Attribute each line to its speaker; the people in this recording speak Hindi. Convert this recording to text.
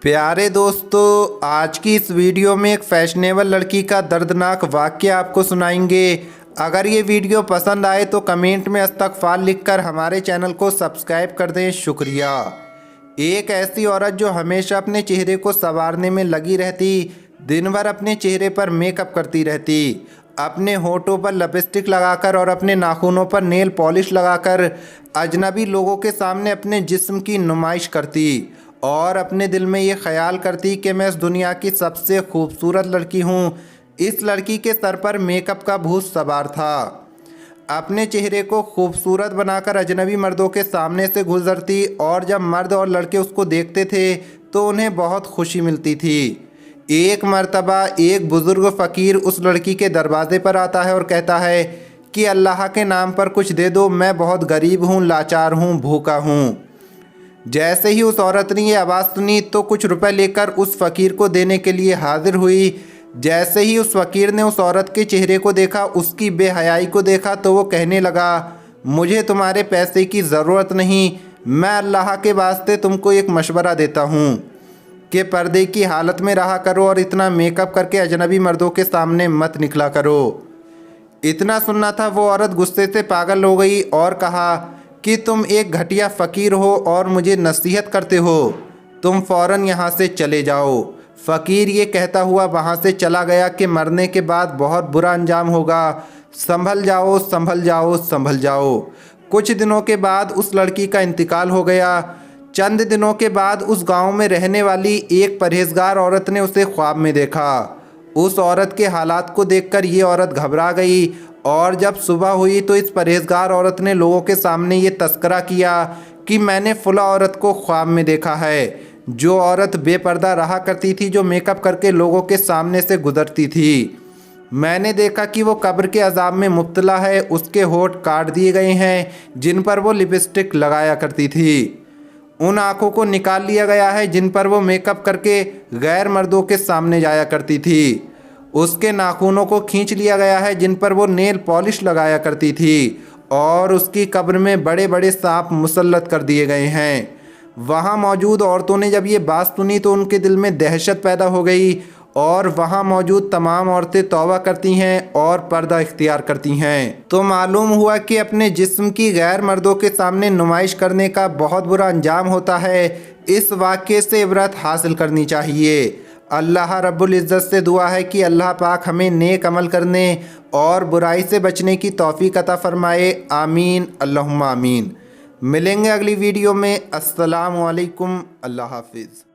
Speaker 1: प्यारे दोस्तों, आज की इस वीडियो में एक फैशनेबल लड़की का दर्दनाक वाक़या आपको सुनाएंगे। अगर ये वीडियो पसंद आए तो कमेंट में इस्तग़फ़ार लिखकर हमारे चैनल को सब्सक्राइब कर दें। शुक्रिया। एक ऐसी औरत जो हमेशा अपने चेहरे को संवारने में लगी रहती, दिन भर अपने चेहरे पर मेकअप करती रहती, अपने होठों पर लिपस्टिक लगाकर और अपने नाखूनों पर नेल पॉलिश लगाकर अजनबी लोगों के सामने अपने जिस्म की नुमाइश करती और अपने दिल में ये ख्याल करती कि मैं इस दुनिया की सबसे खूबसूरत लड़की हूँ। इस लड़की के सर पर मेकअप का भूत सवार था। अपने चेहरे को खूबसूरत बनाकर अजनबी मर्दों के सामने से गुजरती और जब मर्द और लड़के उसको देखते थे तो उन्हें बहुत खुशी मिलती थी। एक मर्तबा एक बुज़ुर्ग फ़कीर उस लड़की के दरवाज़े पर आता है और कहता है कि अल्लाह के नाम पर कुछ दे दो, मैं बहुत गरीब हूँ, लाचार हूँ, भूखा हूँ। जैसे ही उस औरत ने ये आवाज़ सुनी तो कुछ रुपए लेकर उस फ़कीर को देने के लिए हाजिर हुई। जैसे ही उस फ़कीर ने उस औरत के चेहरे को देखा, उसकी बेहयाई को देखा, तो वो कहने लगा, मुझे तुम्हारे पैसे की ज़रूरत नहीं, मैं अल्लाह के वास्ते तुमको एक मशवरा देता हूँ कि पर्दे की हालत में रहा करो और इतना मेकअप करके अजनबी मर्दों के सामने मत निकला करो। इतना सुनना था वो औरत गुस्से से पागल हो गई और कहा कि तुम एक घटिया फ़कीर हो और मुझे नसीहत करते हो, तुम फ़ौरन यहाँ से चले जाओ। फ़कीर ये कहता हुआ वहाँ से चला गया कि मरने के बाद बहुत बुरा अंजाम होगा, संभल जाओ, संभल जाओ, संभल जाओ। कुछ दिनों के बाद उस लड़की का इंतकाल हो गया। चंद दिनों के बाद उस गांव में रहने वाली एक परहेजगार औरत ने उसे ख्वाब में देखा। उस औरत के हालात को देखकर ये औरत घबरा गई और जब सुबह हुई तो इस परहेजगार औरत ने लोगों के सामने ये तस्करा किया कि मैंने फुला औरत को ख्वाब में देखा है, जो औरत बेपर्दा रहा करती थी, जो मेकअप करके लोगों के सामने से गुजरती थी। मैंने देखा कि वो कब्र के अजाब में मुब्तला है, उसके होठ काट दिए गए हैं जिन पर वो लिपस्टिक लगाया करती थी, उन आँखों को निकाल लिया गया है जिन पर वो मेकअप करके गैर मर्दों के सामने जाया करती थी, उसके नाखूनों को खींच लिया गया है जिन पर वो नेल पॉलिश लगाया करती थी, और उसकी कब्र में बड़े बड़े सांप मुसल्लत कर दिए गए हैं। वहाँ मौजूद औरतों ने जब ये बात सुनी तो उनके दिल में दहशत पैदा हो गई और वहाँ मौजूद तमाम औरतें तौबा करती हैं और पर्दा इख्तियार करती हैं। तो मालूम हुआ कि अपने जिस्म की गैर मर्दों के सामने नुमाइश करने का बहुत बुरा अंजाम होता है। इस वाक़ये से इबरत हासिल करनी चाहिए। अल्लाह रब्बुल इज़्ज़त से दुआ है कि अल्लाह पाक हमें नेक अमल करने और बुराई से बचने की तौफ़ीक़ अता फ़रमाए। आमीन, अल्लाहुम्मा आमीन। मिलेंगे अगली वीडियो में। अस्सलामु अलैकुम। अल्लाह हाफ़िज़।